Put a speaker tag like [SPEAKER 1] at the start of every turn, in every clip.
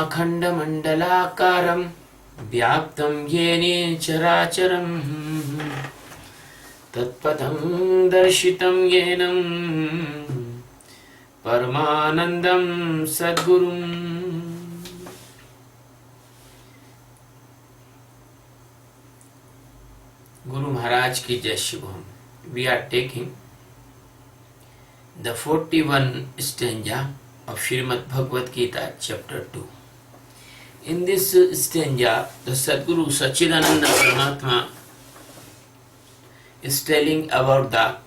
[SPEAKER 1] अखण्डमण्डलाकारं व्याप्तं येन चराचरं तत्पदं दर्शितं येन परमानन्दं सद्गुरुं। Guru Maharaj ki Jai Shubham. We are taking the 41 stanza of Srimad Bhagavad Gita chapter 2. In this stanza, the Sadguru Sachidananda Paramatma is telling about the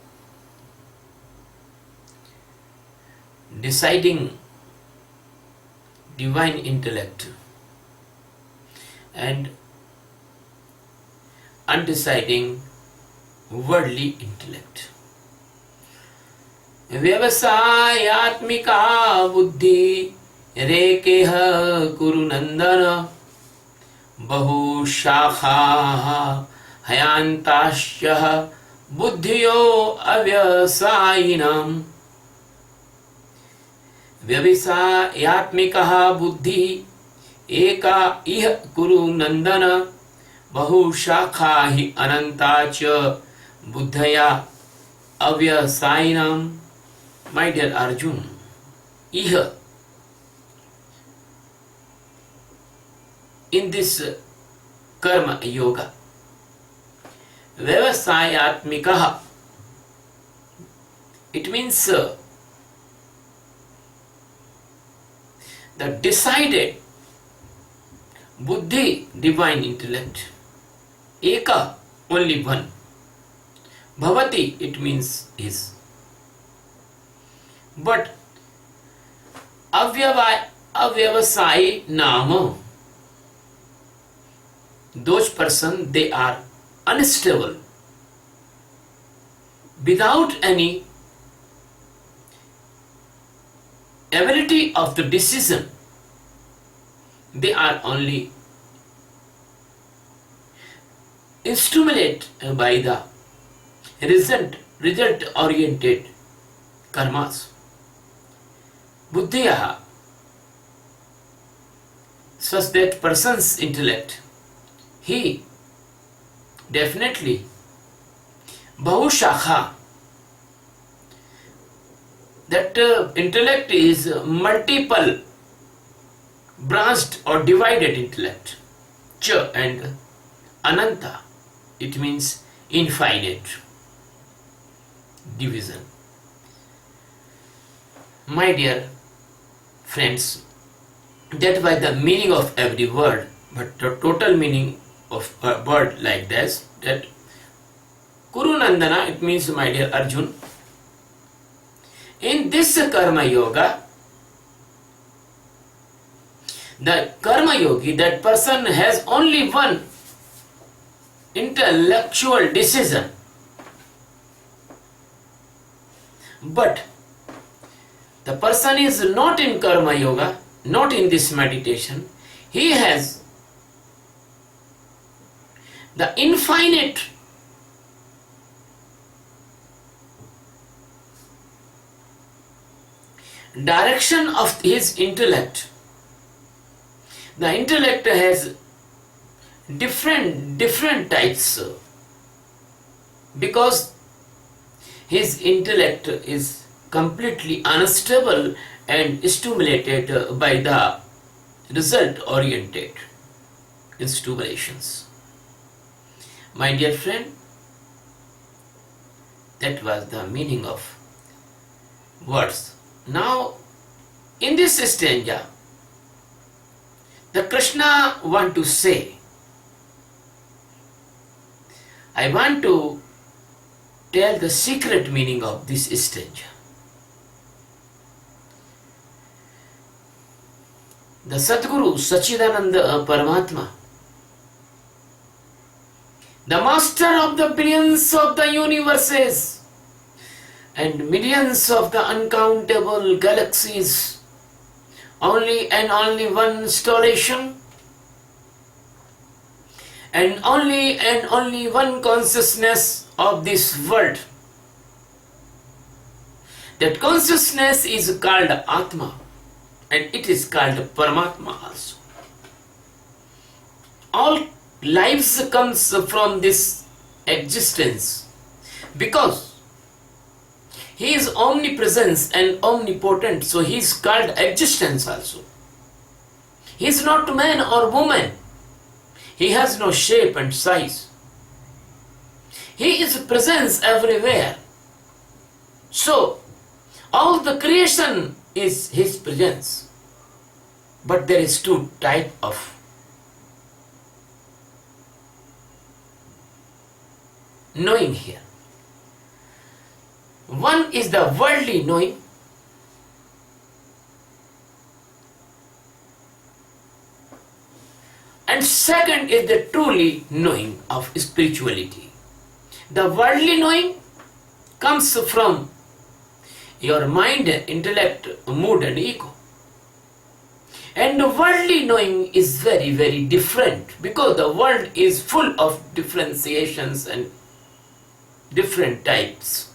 [SPEAKER 1] deciding divine intellect and undeciding worldly intellect. व्यवसायात्मिका बुद्धि रेकेह कुरुनंदन बहुशाखाः हयांताश्च बुद्धियो अव्यवसायिनाम्। व्यवसायात्मिका बुद्धि एका इह कुरुनंदन बहुशाखा हि अनंता च बुद्धया अव्यवसायिनाम्। My dear Arjun, iha, in this karma yoga, vyavasayatmikaha, it means the decided buddhi, divine intellect, eka, only one, bhavati, it means is. But avyavasai nama, those person they are unstable, without any ability of the decision. They are only stimulated by the result oriented karmas. Buddhiya, such that person's intellect, he definitely bahushakha, that intellect is multiple branched or divided intellect. Cha and ananta, it means infinite division. My dear friends, that by the meaning of every word, but the total meaning of a word like this, that Kurunandana, it means, my dear Arjun, in this karma yoga, the karma yogi, that person has only one intellectual decision, but the person is not in karma yoga, not in this meditation. He has the infinite direction of his intellect. The intellect has different types, because his intellect is completely unstable and stimulated by the result oriented stimulations. My dear friend, that was the meaning of words. Now, in this stanza, the Krishna want to say, I want to tell the secret meaning of this stanza. The Sadguru Sachidananda Paramatma, the master of the billions of the universes and millions of the uncountable galaxies, only and only one installation, and only one consciousness of this world. That consciousness is called Atma. and it is called Paramatma also. All lives comes from this existence because he is omnipresence and omnipotent, so he is called existence also. He is not man or woman. He has no shape and size. He is presence everywhere. So, all the creation is his presence. But there is two types of knowing here. One is the worldly knowing, and second is the truly knowing of spirituality. The worldly knowing comes from your mind, intellect, mood and ego. And the worldly knowing is very, very different because the world is full of differentiations and different types.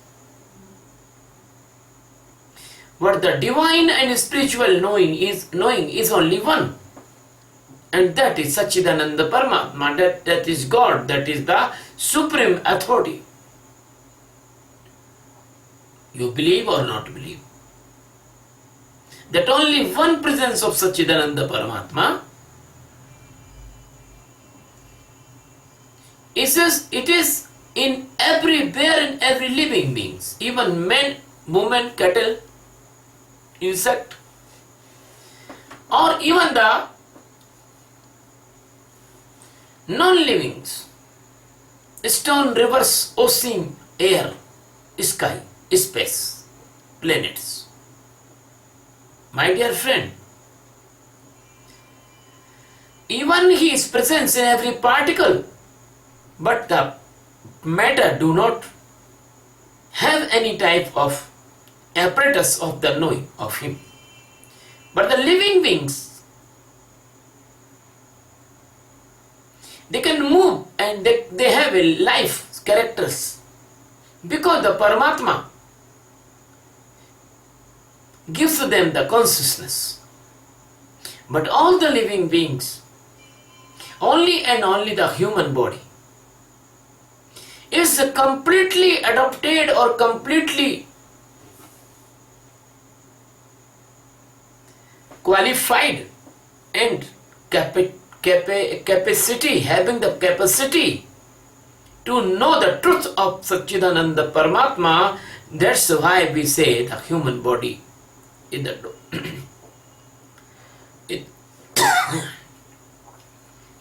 [SPEAKER 1] But the divine and spiritual knowing is only one. And that is Satchidananda Paramatma, that is God, that is the supreme authority. You believe or not believe? That only one presence of Satchidananda Paramatma it is in everywhere in every living beings, even men, women, cattle, insect, or even the non-livings, stone, rivers, ocean, air, sky, space, planets. My dear friend, even he is present in every particle, but the matter do not have any type of apparatus of the knowing of him. But the living beings, they can move and they have a life characters because the Paramatma gives them the consciousness. But all the living beings, only and only the human body is completely adopted or completely qualified and capacity, having the capacity to know the truth of Satchidananda Paramatma. That's why we say the human body is the door. It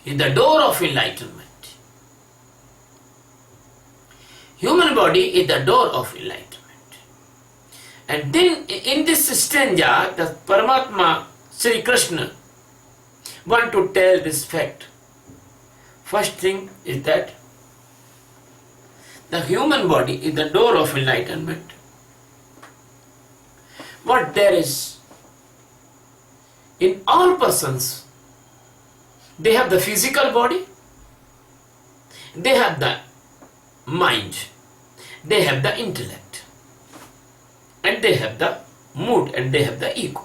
[SPEAKER 1] is the door of enlightenment. Human body is the door of enlightenment. And then in this stanza, the Paramatma, Sri Krishna, want to tell this fact. First thing is that the human body is the door of enlightenment. What there is in all persons, they have the physical body, they have the mind, they have the intellect, and they have the mood, and they have the ego.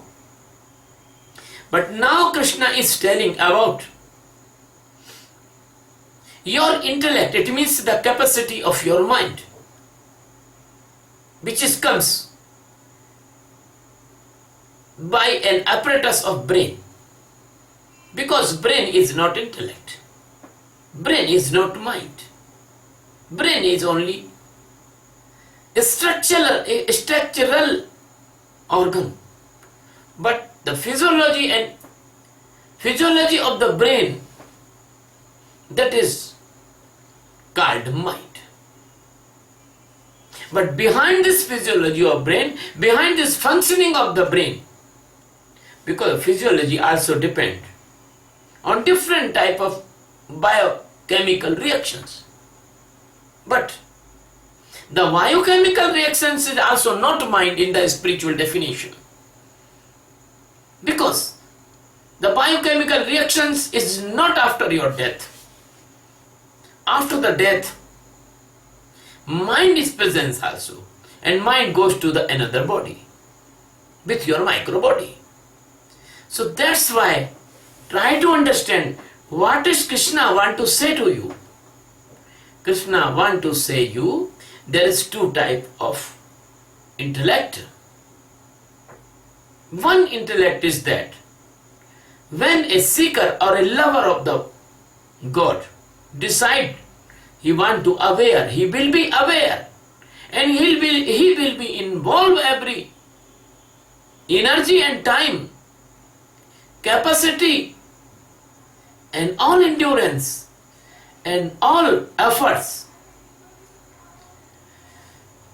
[SPEAKER 1] But now Krishna is telling about your intellect. It means the capacity of your mind, which comes by an apparatus of brain. Because brain is not intellect. Brain is not mind. Brain is only a structural organ. But the physiology of the brain, that is called mind. But behind this physiology of brain, behind this functioning of the brain, because physiology also depends on different type of biochemical reactions. But the biochemical reactions is also not mind in the spiritual definition. Because the biochemical reactions is not after your death. After the death, mind is present also, and mind goes to the another body with your micro body. So that's why try to understand what is Krishna want to say to you. Krishna want to say you there is two type of intellect. One intellect is that when a seeker or a lover of the God decide he want to aware, he will be aware, and he will be involved every energy and time, capacity and all endurance and all efforts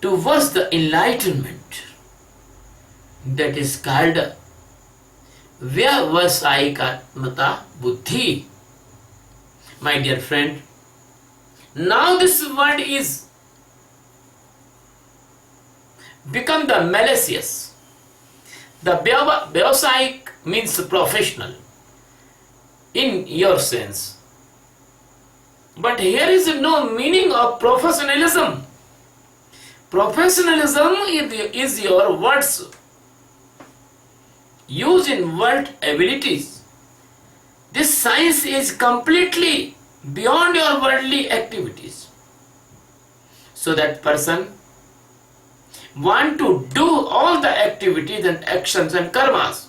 [SPEAKER 1] towards the enlightenment. That is called Vyavasayikatmata Buddhi. My dear friend, now this word is become the malicious. The Vyavasayik means professional in your sense. But here is no meaning of professionalism. Professionalism is your words used in world abilities. This science is completely beyond your worldly activities. So that person want to do all the activities and actions and karmas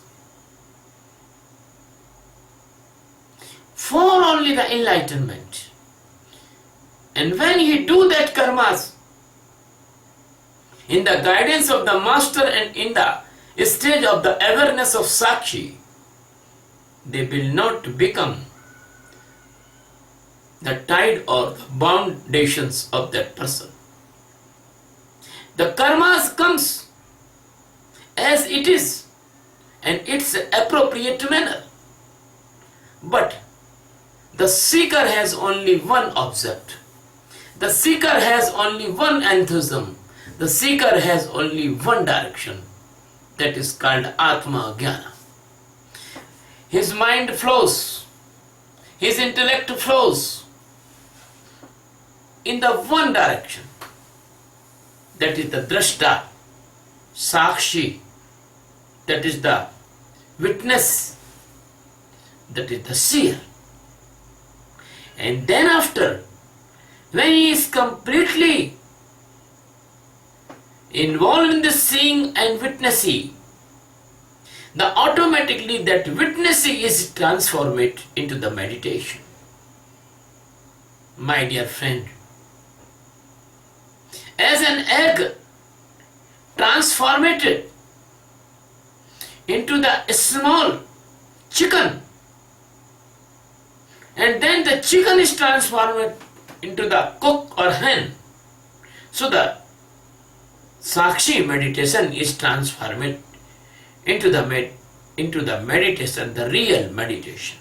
[SPEAKER 1] for only the enlightenment. And when he do that karmas in the guidance of the master and in the stage of the awareness of Sakshi, they will not become the tide or the foundations of that person. The karmas comes as it is and its appropriate manner. But the seeker has only one object. The seeker has only one enthusiasm. The seeker has only one direction. That is called Atma Jnana. His mind flows, his intellect flows in the one direction. That is the Drashta, Sakshi, that is the witness, that is the seer. And then after, when he is completely involved in the seeing and witnessing, the automatically that witnessing is transformed into the meditation. My dear friend, as an egg transformed into the small chicken, and then the chicken is transformed into the cook or hen, so the Sakshi meditation is transformed into the meditation, the real meditation.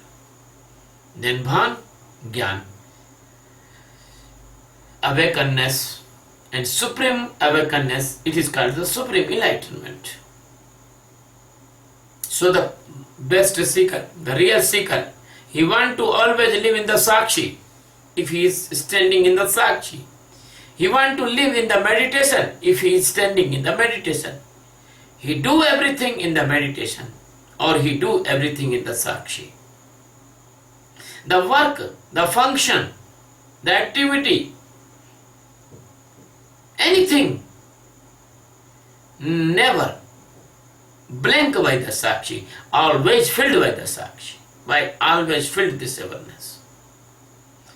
[SPEAKER 1] Then Bhan, Gyan, awakeness and supreme awakeness, it is called the supreme enlightenment. So the best seeker, the real seeker, he wants to always live in the Sakshi. If he is standing in the Sakshi, he wants to live in the meditation. If he is standing in the meditation, he do everything in the meditation, or he do everything in the Sakshi. The work, the function, the activity, anything, never blank by the Sakshi, always filled by the Sakshi, by always filled this awareness.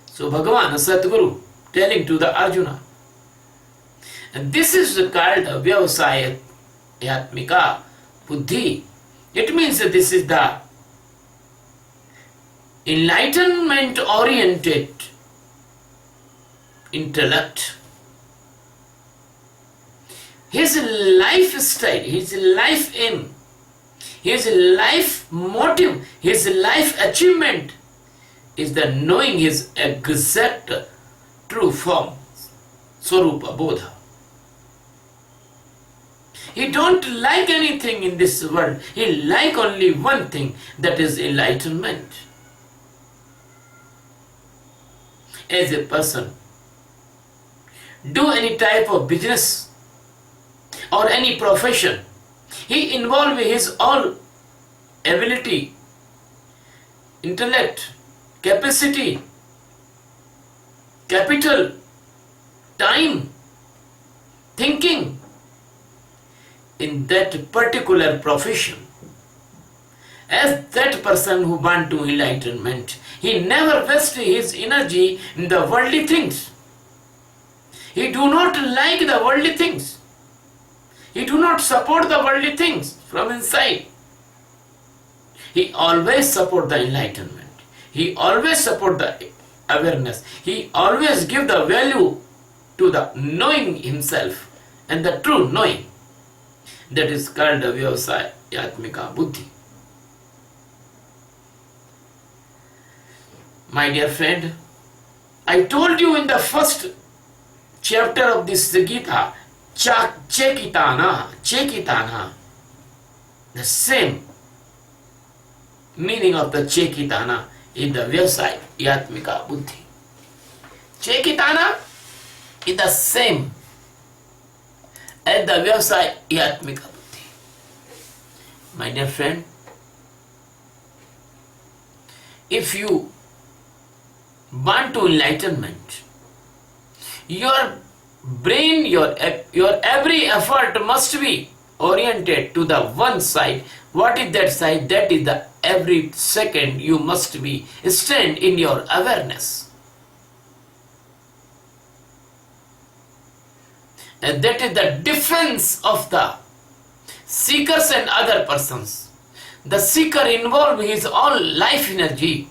[SPEAKER 1] So Bhagavan, Satguru, telling to the Arjuna, and this is called Vyavasayatmika Buddhi. It means that this is the enlightenment oriented intellect. His lifestyle, his life aim, his life motive, his life achievement is the knowing his exact true form, Swarupa Bodha. He don't like anything in this world. He like only one thing, that is enlightenment. As a person, do any type of business or any profession, he involve his all ability, intellect, capacity, capital, time, thinking in that particular profession. As that person who wants to enlightenment, he never wastes his energy in the worldly things. He do not like the worldly things. He do not support the worldly things from inside. He always support the enlightenment. He always support the awareness. He always give the value to the knowing himself and the true knowing. That is called the Vyavasayatmika Buddhi. My dear friend, I told you in the first chapter of this Geeta, Chekitana, the same meaning of the Chekitana is the Vyavasayatmika Buddhi. Chekitana is the same as the Vyavasayatmika Buddhi. My dear friend, if you want to enlightenment, your brain, your every effort must be oriented to the one side. What is that side? That is the every second you must be stand in your awareness. And that is the difference of the seekers and other persons. The seeker involves his all life energy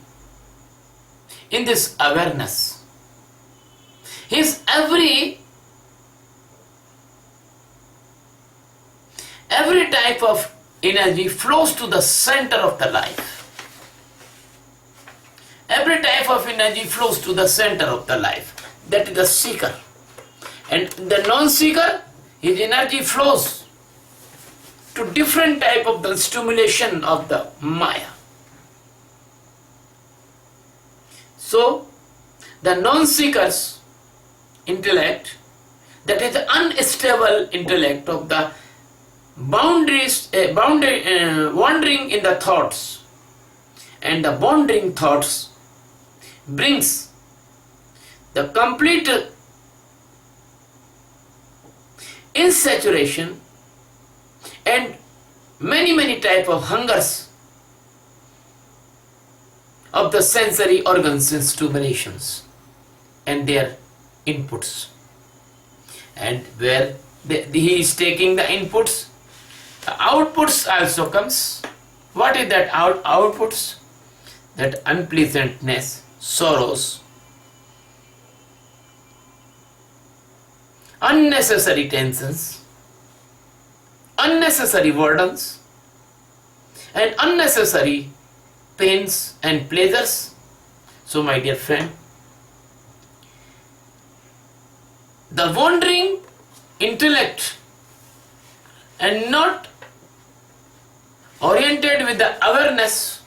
[SPEAKER 1] in this awareness. His every type of energy flows to the center of the life. Every type of energy flows to the center of the life. That is the seeker. And the non-seeker, his energy flows to different type of the stimulation of the Maya. So, the non-seeker's intellect, that is the unstable intellect of the wandering in the thoughts, and the wandering thoughts brings the complete insaturation and many type of hungers of the sensory organs and stimulations and their inputs. And where he is taking the inputs, the outputs also comes. What is that outputs? That unpleasantness, sorrows, unnecessary tensions, unnecessary burdens, and unnecessary pains and pleasures. So my dear friend, the wandering intellect and not oriented with the awareness,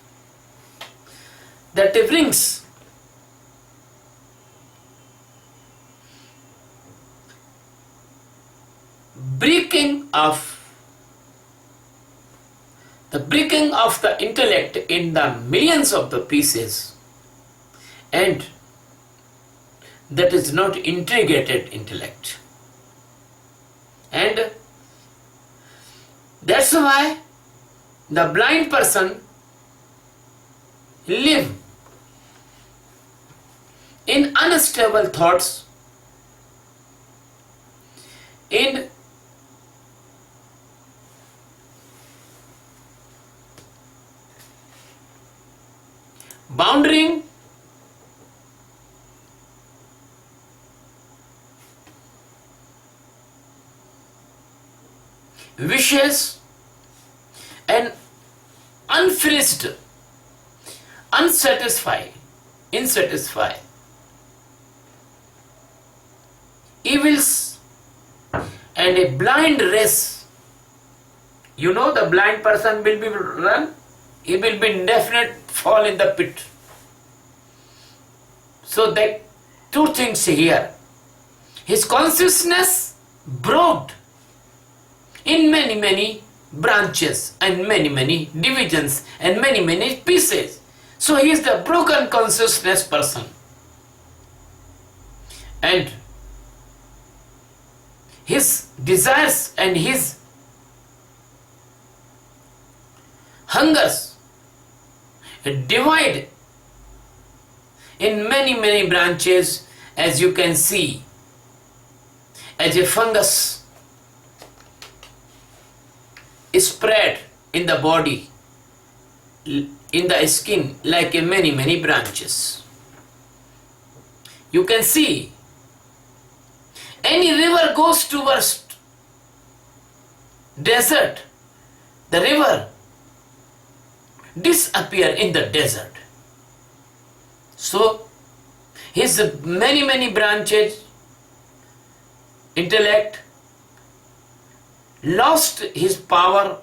[SPEAKER 1] that brings breaking of the intellect in the millions of the pieces, and that is not integrated intellect. And that's why the blind person live in unstable thoughts, in bounding wishes and unfinished, insatisfied evils, and a blind race. You know, the blind person will be run, he will be definite fall in the pit. So that two things here. His consciousness broke in many branches and many divisions and many pieces. So he is the broken consciousness person. And his desires and his hungers divide in many branches, as you can see, as a fungus spread in the body, in the skin, like a many branches. You can see any river goes towards desert, the river disappear in the desert. So his many branches, intellect, lost his power.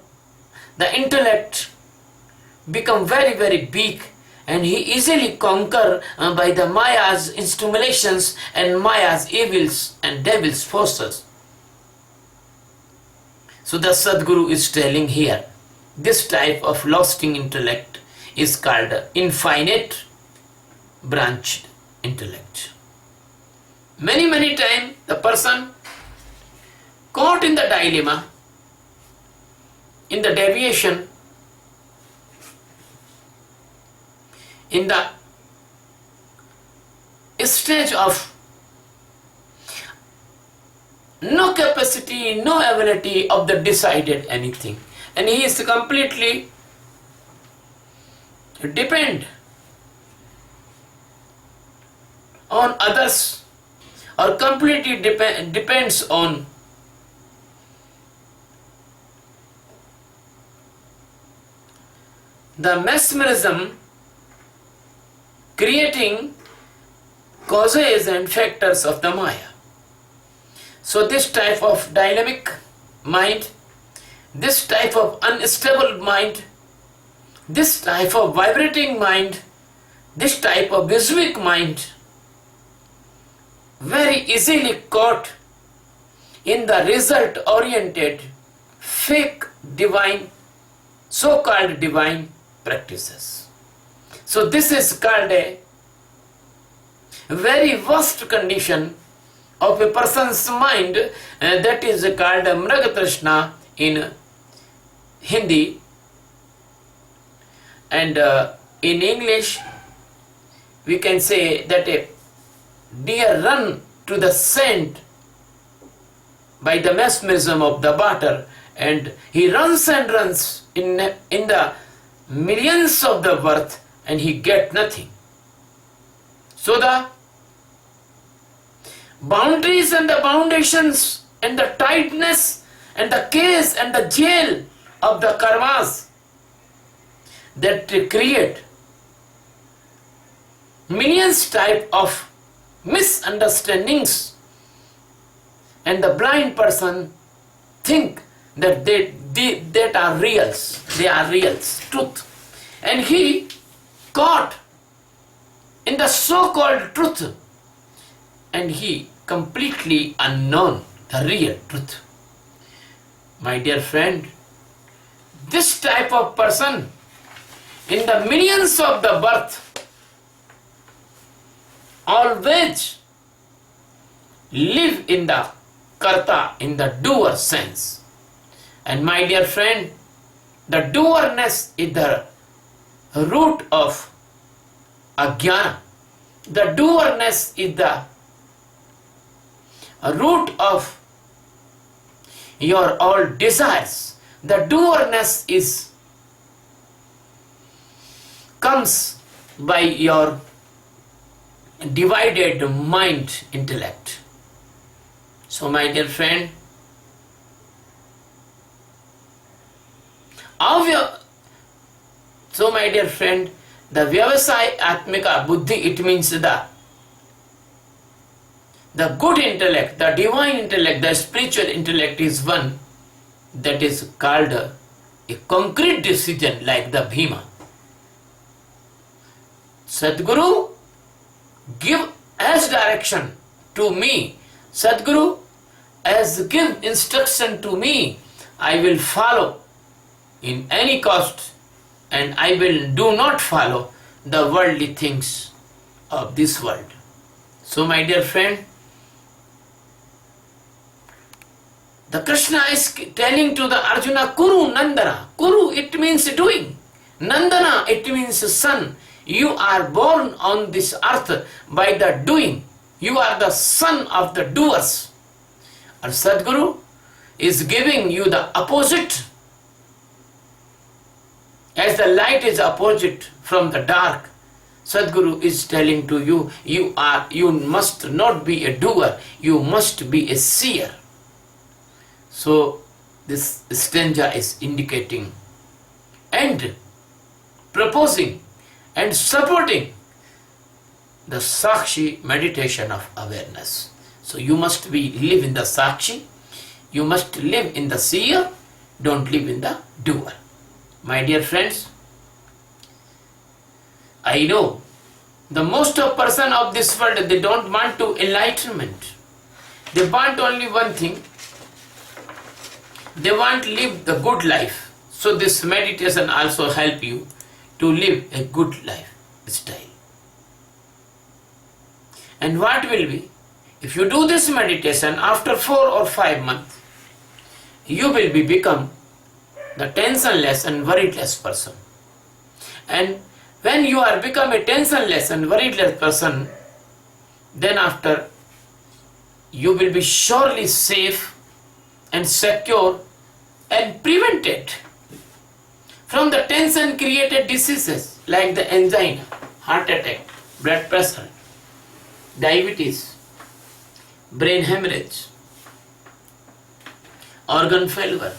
[SPEAKER 1] The intellect become very big, and he easily conquer by the Maya's stimulations and Maya's evils and devil's forces. So the Sadguru is telling here, this type of losting intellect is called infinite branched intellect. Many times the person caught in the dilemma, in the deviation, in the stage of no capacity, no ability of the decided anything, and he is completely depend on others, or completely depends on the mesmerism, creating causes and factors of the Maya. So this type of dynamic mind, this type of unstable mind, this type of vibrating mind, this type of Visuic mind, very easily caught in the result oriented fake divine, so-called divine practices. So this is called a very worst condition of a person's mind, that is called Mragatrishna in Hindi, and in English we can say that a deer run to the scent by the mesmerism of the butter, and he runs and runs in the millions of the worth, and he get nothing. So the boundaries and the foundations and the tightness and the case and the jail of the karmas that create millions type of misunderstandings, and the blind person think that that are reals, they are reals, truth, and he caught in the so-called truth, and he completely unknown the real truth. My dear friend, this type of person in the millions of the birth always live in the karta, in the doer sense. And my dear friend, the doerness is the root of ajnana. The doerness is the root of your all desires. The doerness comes by your divided mind, intellect. So my dear friend, the Vyavasai Atmika Buddhi, it means the good intellect, the divine intellect, the spiritual intellect is one that is called a concrete decision, like the Bhima. Sadguru, give as direction to me. Sadguru, as give instruction to me, I will follow in any cost, and I will do not follow the worldly things of this world. So my dear friend, the Krishna is telling to the Arjuna, Kuru Nandana. Kuru, it means doing. Nandana, it means son. You are born on this earth by the doing. You are the son of the doers. And Sadguru is giving you the opposite. As the light is opposite from the dark, Sadguru is telling to you, you must not be a doer, you must be a seer. So this stanza is indicating and proposing and supporting the Sakshi meditation of awareness. So you must live in the Sakshi, you must live in the seer, don't live in the doer. My dear friends, I know the most of person of this world, they don't want to enlightenment. They want only one thing. They want to live the good life. So this meditation also help you to live a good lifestyle. And what will be? If you do this meditation after 4 or 5 months, you will become the tensionless and worryless person. And when you are become a tensionless and worryless person, then after you will be surely safe and secure and prevented from the tension created diseases like the angina, heart attack, blood pressure, diabetes, brain hemorrhage, organ failure,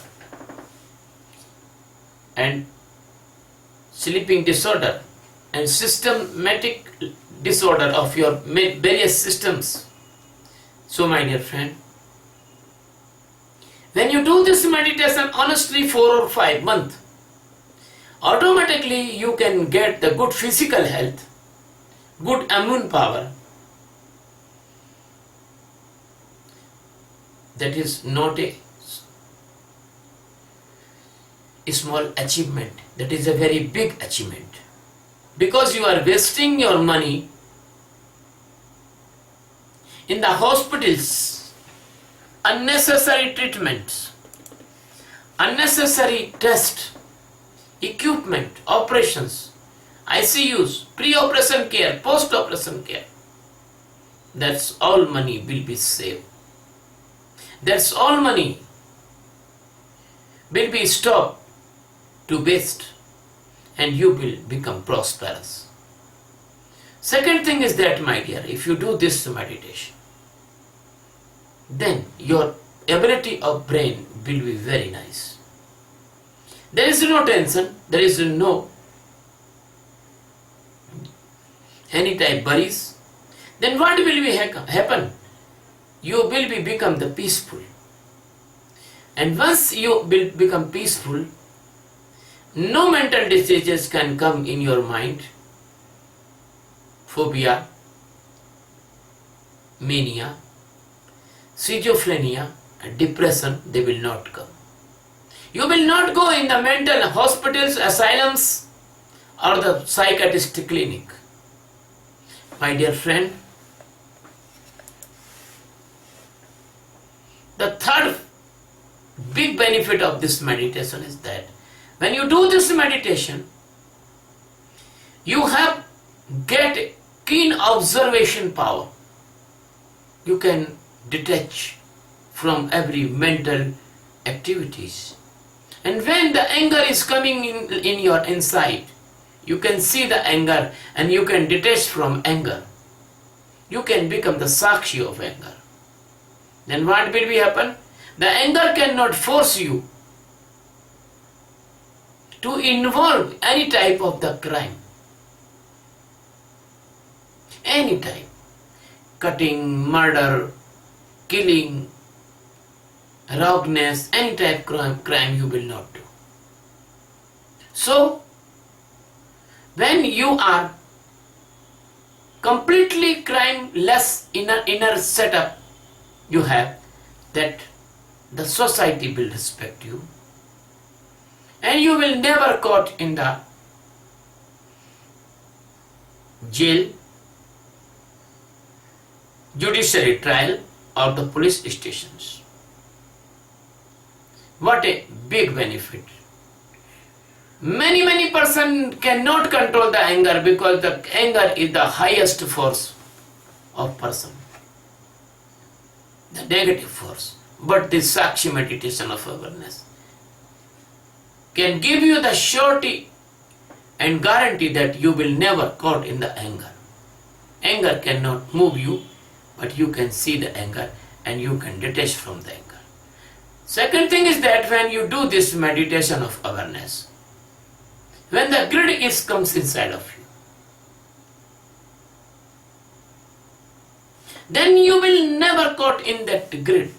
[SPEAKER 1] and sleeping disorder and systematic disorder of your various systems. So my dear friend, when you do this meditation honestly 4 or 5 months, automatically you can get the good physical health, good immune power. That is not a small achievement. That is a very big achievement. Because you are wasting your money in the hospitals, unnecessary treatments, unnecessary tests, equipment, operations, ICUs, pre-operation care, post-operation care. That's all money will be saved. That's all money will be stopped to waste, and you will become prosperous. Second thing is that, my dear, if you do this meditation, then your ability of brain will be very nice. There is no tension, there is no any type worries. Then what will be happen? You will become the peaceful. And once you will become peaceful, no mental diseases can come in your mind. Phobia, mania, schizophrenia, and depression, they will not come. You will not go in the mental hospitals, asylums, or the psychiatrist clinic. My dear friend, the third big benefit of this meditation is that when you do this meditation, you get keen observation power. You can detach from every mental activities. And when the anger is coming in your inside, you can see the anger and you can detach from anger. You can become the Sakshi of anger. Then what will happen? The anger cannot force you to involve any type of the crime. Any type. Cutting, murder, killing, roughness, any type crime you will not do. So, when you are completely crime-less inner setup you have, that the society will respect you. and you will never caught in the jail, judiciary trial, or the police stations. What a big benefit. Many person cannot control the anger because the anger is the highest force of person, the negative force. But this Sakshi meditation of awareness can give you the surety and guarantee that you will never caught in the anger. Anger cannot move you, but you can see the anger and you can detach from the anger. Second thing is that when you do this meditation of awareness, when the grid comes inside of you, then you will never caught in that grid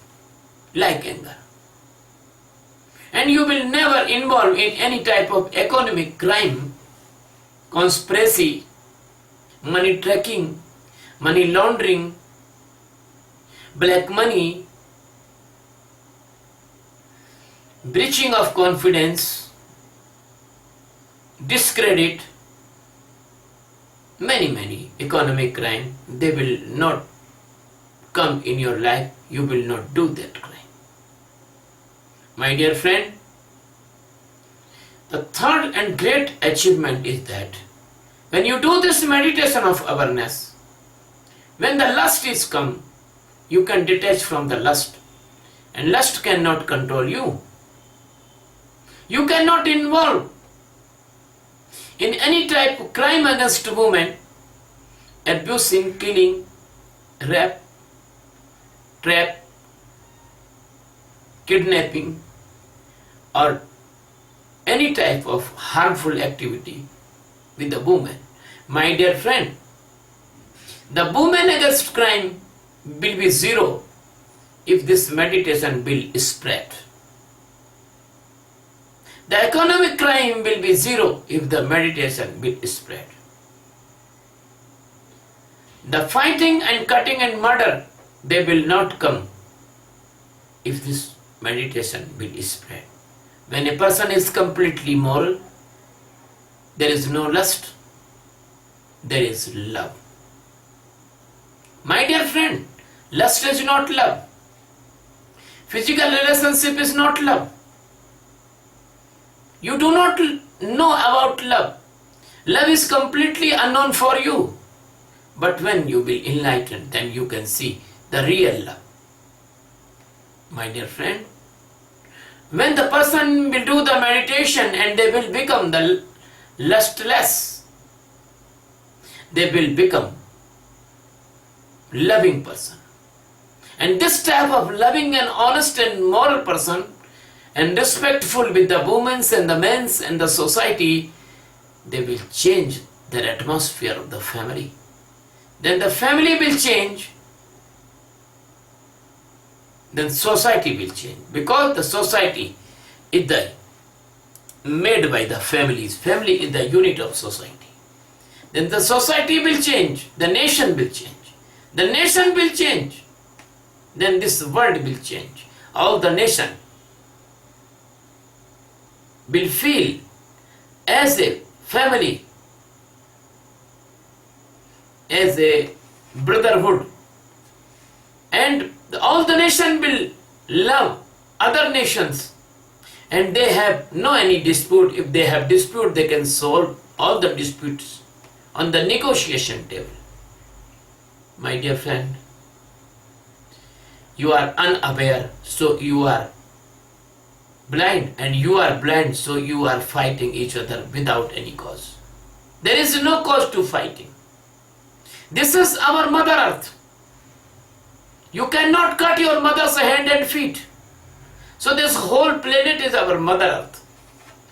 [SPEAKER 1] like anger. And you will never involve in any type of economic crime, conspiracy, money tracking, money laundering, black money, breaching of confidence, discredit, many economic crime. They will not come in your life. You will not do that crime. My dear friend, the third and great achievement is that when you do this meditation of awareness, when the lust is come, you can detach from the lust, and lust cannot control you. You cannot involve in any type of crime against women, abusing, killing, rape, trap, kidnapping, or any type of harmful activity with the woman. My dear friend, the woman against crime will be zero if this meditation will spread. The economic crime will be zero if the meditation will spread. The fighting and cutting and murder, they will not come if this meditation will spread. When a person is completely moral, there is no lust, there is love. My dear friend, lust is not love. Physical relationship is not love. You do not know about love. Love is completely unknown for you. But when you will enlighten, then you can see the real love. My dear friend, when the person will do the meditation and they will become the lustless, they will become loving person. And this type of loving and honest and moral person and respectful with the women and the men and the society, they will change the atmosphere of the family. Then the family will change, then society will change, because the society is made by the families. Family is the unit of society. Then the society will change, the nation will change. The nation will change, then this world will change. All the nation will feel as a family, as a brotherhood, and all the nation will love other nations, and they have no any dispute. If they have dispute, they can solve all the disputes on the negotiation table. My dear friend, you are unaware, so you are blind, and you are blind, so you are fighting each other without any cause. There is no cause to fighting. This is our Mother Earth. You cannot cut your mother's hand and feet. So this whole planet is our Mother Earth,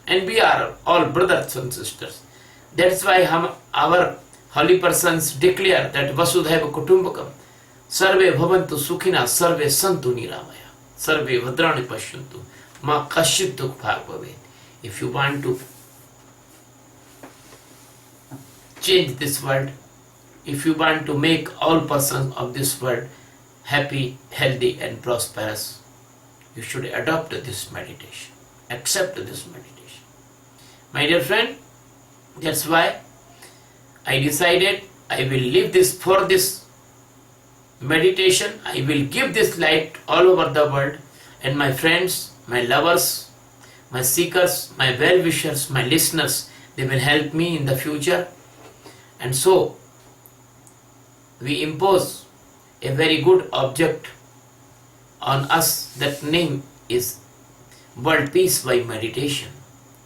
[SPEAKER 1] and we are all brothers and sisters. That's why our holy persons declare that Vasudhaiva Kutumbakam, Sarve Bhavantu Sukhina, Sarve Santu Niramaya, Sarve Bhadrani Pashyantu, Ma Kashit Dukh Bhag Bhavet. If you want to change this world, if you want to make all persons of this world happy, healthy and prosperous, you should adopt this meditation. accept this meditation. My dear friend, that's why I decided I will live this for this meditation. I will give this light all over the world, and my friends, my lovers, my seekers, my well-wishers, my listeners, they will help me in the future. And so we impose a very good object on us. That name is World Peace by Meditation,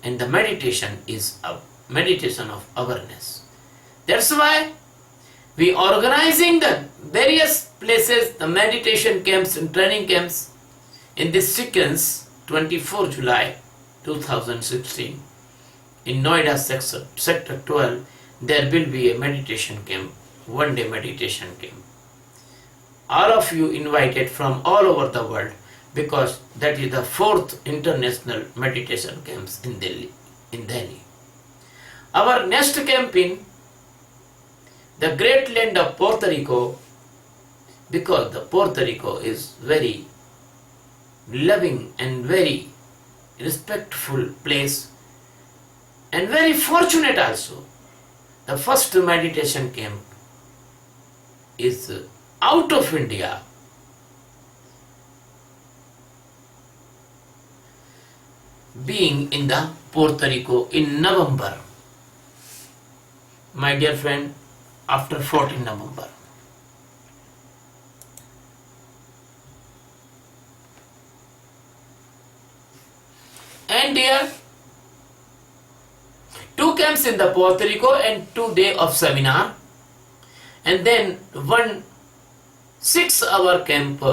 [SPEAKER 1] and the meditation is a meditation of awareness. That's why we organizing the various places, the meditation camps and training camps in this sequence. 24 July 2016 in Noida sector 12, there will be a meditation camp, one day meditation camp. All of you invited from all over the world, because that is the 4th international meditation camps in Delhi. Our next camp in the great land of Puerto Rico, because the Puerto Rico is very loving and very respectful place, and very fortunate also. The first meditation camp is out of India. Being in the Puerto Rico in November, my dear friend, after 14 November. And there, 2 camps in the Puerto Rico and 2 days of seminar, and then one 6-hour camp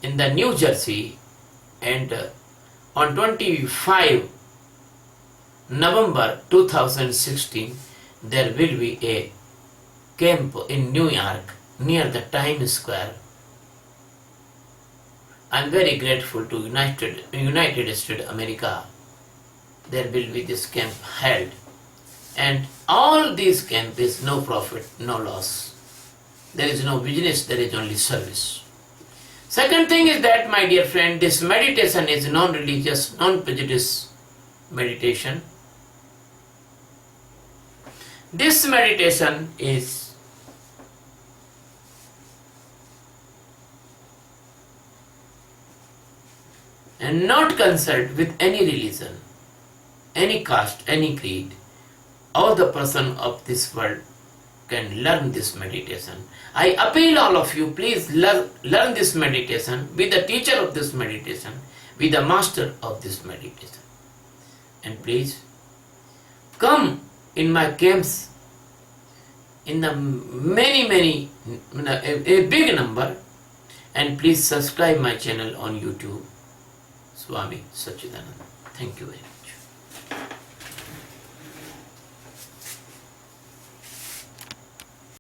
[SPEAKER 1] in the New Jersey, and on 25 November 2016 there will be a camp in New York near the Times Square. I am very grateful to United States America. There will be this camp held, and all these camp is no profit, no loss. There is no business, there is only service. Second thing is that, my dear friend, this meditation is non-religious, non-prejudice meditation. This meditation is not concerned with any religion, any caste, any creed. All the person of this world can learn this meditation. I appeal all of you, please learn this meditation, be the teacher of this meditation, be the master of this meditation. And please come in my camps in the many, a big number, and please subscribe my channel on YouTube, Swami Sachidananda. Thank you very much.